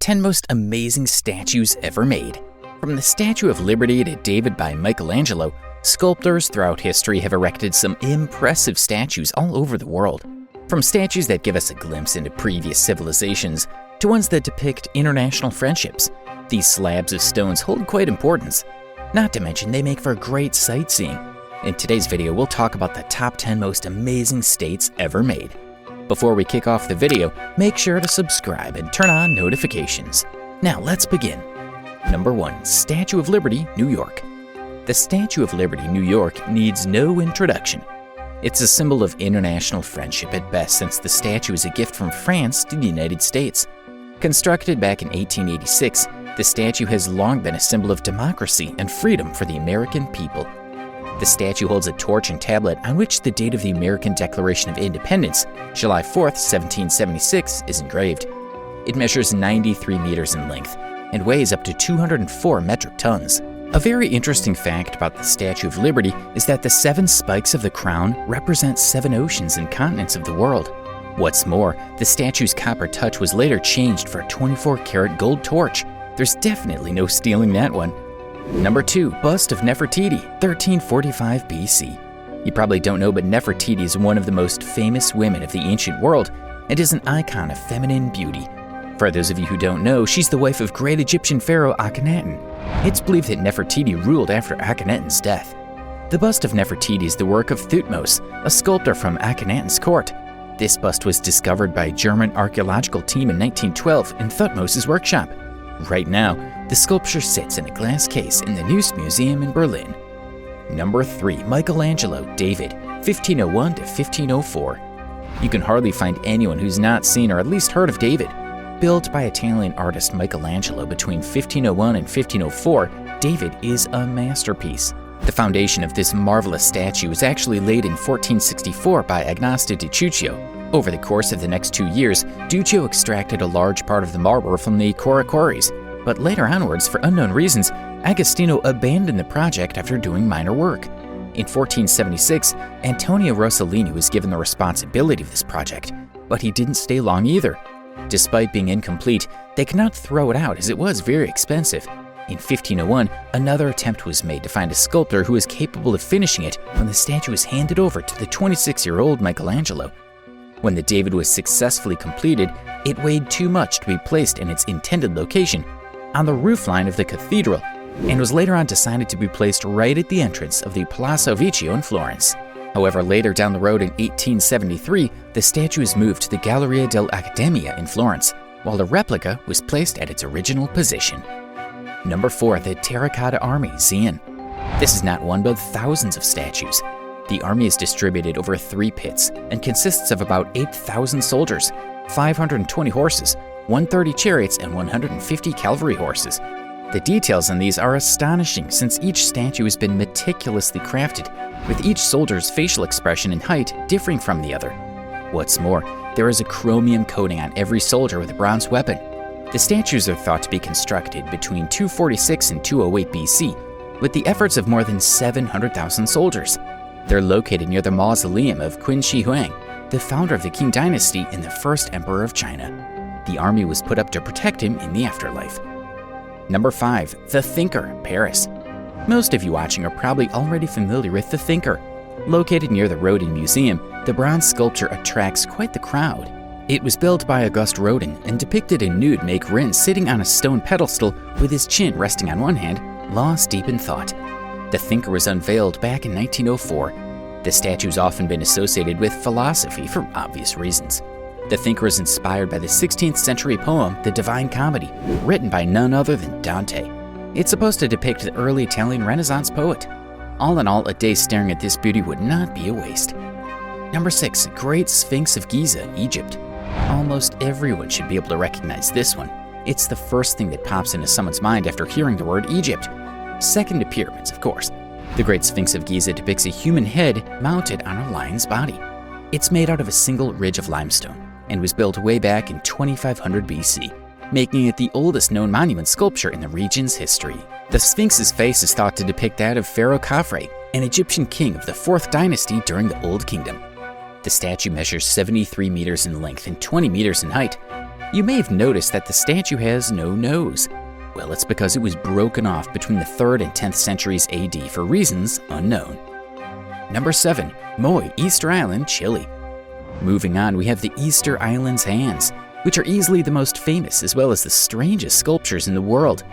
10 most amazing statues ever made. From the Statue of Liberty to David by Michelangelo, sculptors throughout history have erected some impressive statues all over the world. From statues that give us a glimpse into previous civilizations to ones that depict international friendships, these slabs of stones hold quite importance. Not to mention they make for great sightseeing. In today's video, we'll talk about the top 10 most amazing states ever made. Before we kick off the video, make sure to subscribe and turn on notifications. Now let's begin. Number 1. Statue of Liberty, New York. The Statue of Liberty, New York needs no introduction. It's a symbol of international friendship at best, since the statue is a gift from France to the United States. Constructed back in 1886, the statue has long been a symbol of democracy and freedom for the American people. The statue holds a torch and tablet on which the date of the American Declaration of Independence, July 4th, 1776, is engraved. It measures 93 meters in length and weighs up to 204 metric tons. A very interesting fact about the Statue of Liberty is that the 7 spikes of the crown represent 7 oceans and continents of the world. What's more, the statue's copper touch was later changed for a 24-karat gold torch. There's definitely no stealing that one. Number 2. Bust of Nefertiti, 1345 BC. You probably don't know, but Nefertiti is one of the most famous women of the ancient world and is an icon of feminine beauty. For those of you who don't know, she's the wife of great Egyptian pharaoh Akhenaten. It's believed that Nefertiti ruled after Akhenaten's death. The bust of Nefertiti is the work of Thutmose, a sculptor from Akhenaten's court. This bust was discovered by a German archaeological team in 1912 in Thutmose's workshop. Right now, the sculpture sits in a glass case in the Neuss Museum in Berlin. Number 3. Michelangelo, David, 1501 to 1504. You can hardly find anyone who's not seen or at least heard of David. Built by Italian artist Michelangelo between 1501 and 1504, David is a masterpiece. The foundation of this marvelous statue was actually laid in 1464 by Agostino di Ciuccio. Over the course of the next 2 years, Duccio extracted a large part of the marble from the Coracoris, but later onwards, for unknown reasons, Agostino abandoned the project after doing minor work. In 1476, Antonio Rossellini was given the responsibility of this project, but he didn't stay long either. Despite being incomplete, they could not throw it out as it was very expensive. In 1501, another attempt was made to find a sculptor who was capable of finishing it when the statue was handed over to the 26-year-old Michelangelo. When the David was successfully completed, it weighed too much to be placed in its intended location, on the roofline of the cathedral, and was later on decided to be placed right at the entrance of the Palazzo Vecchio in Florence. However, later down the road in 1873, the statue was moved to the Galleria dell'Accademia in Florence, while the replica was placed at its original position. Number 4. The Terracotta Army, Xian. This is not one but thousands of statues. The army is distributed over 3 pits and consists of about 8,000 soldiers, 520 horses, 130 chariots, and 150 cavalry horses. The details on these are astonishing, since each statue has been meticulously crafted, with each soldier's facial expression and height differing from the other. What's more, there is a chromium coating on every soldier with a bronze weapon. The statues are thought to be constructed between 246 and 208 BC, with the efforts of more than 700,000 soldiers. They're located near the mausoleum of Qin Shi Huang, the founder of the Qing dynasty and the first emperor of China. The army was put up to protect him in the afterlife. Number 5. The Thinker, Paris. Most of you watching are probably already familiar with the Thinker. Located near the Rodin Museum, the bronze sculpture attracts quite the crowd. It was built by Auguste Rodin and depicted a nude macaron sitting on a stone pedestal with his chin resting on one hand, lost deep in thought. The Thinker was unveiled back in 1904. The statue has often been associated with philosophy for obvious reasons. The Thinker is inspired by the 16th century poem, The Divine Comedy, written by none other than Dante. It's supposed to depict the early Italian Renaissance poet. All in all, a day staring at this beauty would not be a waste. Number 6. Great Sphinx of Giza, Egypt. Almost everyone should be able to recognize this one. It's the first thing that pops into someone's mind after hearing the word Egypt. Second to pyramids, of course. The Great Sphinx of Giza depicts a human head mounted on a lion's body. It's made out of a single ridge of limestone and was built way back in 2500 BC, making it the oldest known monument sculpture in the region's history. The Sphinx's face is thought to depict that of Pharaoh Khafre, an Egyptian king of the 4th dynasty during the Old Kingdom. The statue measures 73 meters in length and 20 meters in height. You may have noticed that the statue has no nose. Well, it's because it was broken off between the 3rd and 10th centuries AD for reasons unknown. Number 7. Moai, Easter Island, Chile. Moving on, we have the Easter Island's hands, which are easily the most famous as well as the strangest sculptures in the world.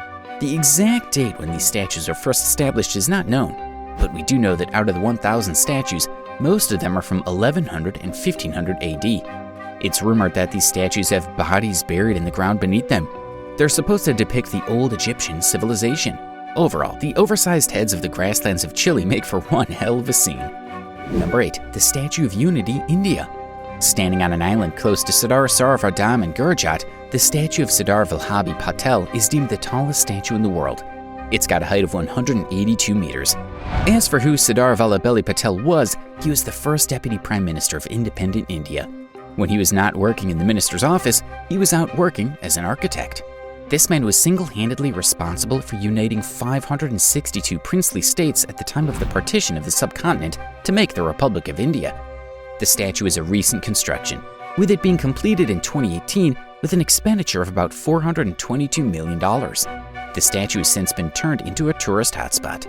The exact date when these statues were first established is not known, but we do know that out of the 1,000 statues, most of them are from 1100 and 1500 AD. It's rumored that these statues have bodies buried in the ground beneath them. They're supposed to depict the old Egyptian civilization. Overall, the oversized heads of the grasslands of Chile make for one hell of a scene. Number 8. The Statue of Unity, India. Standing on an island close to Sardar Sarovar Dam in Gurjat, the statue of Sardar Vallabhbhai Patel is deemed the tallest statue in the world. It's got a height of 182 meters. As for who Sardar Vallabhbhai Patel was, he was the first Deputy Prime Minister of independent India. When he was not working in the minister's office, he was out working as an architect. This man was single-handedly responsible for uniting 562 princely states at the time of the partition of the subcontinent to make the Republic of India. The statue is a recent construction, with it being completed in 2018 with an expenditure of about $422 million. The statue has since been turned into a tourist hotspot.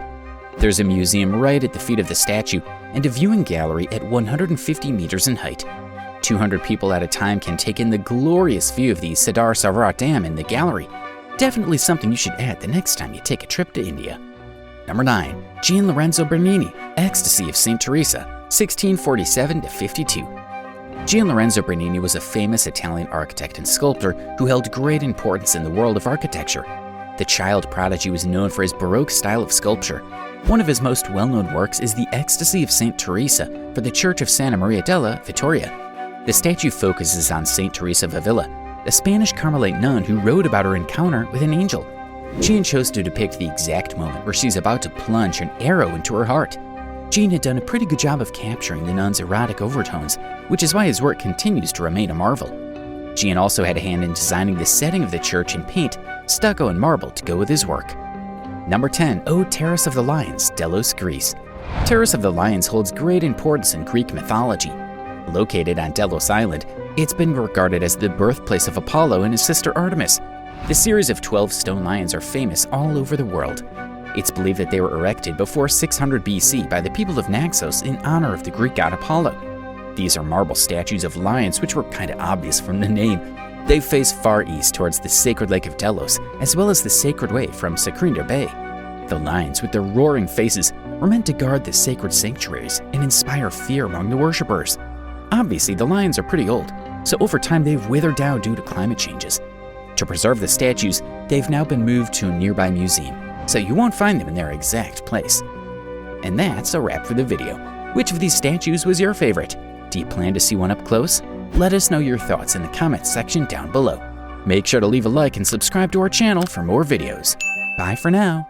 There's a museum right at the feet of the statue and a viewing gallery at 150 meters in height. 200 people at a time can take in the glorious view of the Sardar Sarovar Dam in the gallery. Definitely something you should add the next time you take a trip to India. Number 9. Gian Lorenzo Bernini, Ecstasy of St. Teresa, 1647 to 52. Gian Lorenzo Bernini was a famous Italian architect and sculptor who held great importance in the world of architecture. The child prodigy was known for his Baroque style of sculpture. One of his most well-known works is the Ecstasy of St. Teresa for the Church of Santa Maria della Vittoria. The statue focuses on St. Teresa of Avila, a Spanish Carmelite nun who wrote about her encounter with an angel. Gian chose to depict the exact moment where she's about to plunge an arrow into her heart. Gian had done a pretty good job of capturing the nun's erotic overtones, which is why his work continues to remain a marvel. Gian also had a hand in designing the setting of the church in paint, stucco, and marble to go with his work. Number 10. Terrace of the Lions, Delos, Greece. Terrace of the Lions holds great importance in Greek mythology. Located on Delos Island, it's been regarded as the birthplace of Apollo and his sister Artemis. The series of 12 stone lions are famous all over the world. It's believed that they were erected before 600 BC by the people of Naxos in honor of the Greek god Apollo. These are marble statues of lions, which were kind of obvious from the name. They face far east towards the sacred lake of Delos, as well as the sacred way from Sakrinder Bay. The lions, with their roaring faces, were meant to guard the sacred sanctuaries and inspire fear among the worshippers. Obviously, the lions are pretty old, so over time they've withered down due to climate changes. To preserve the statues, they've now been moved to a nearby museum, so you won't find them in their exact place. And that's a wrap for the video. Which of these statues was your favorite? Do you plan to see one up close? Let us know your thoughts in the comments section down below. Make sure to leave a like and subscribe to our channel for more videos. Bye for now.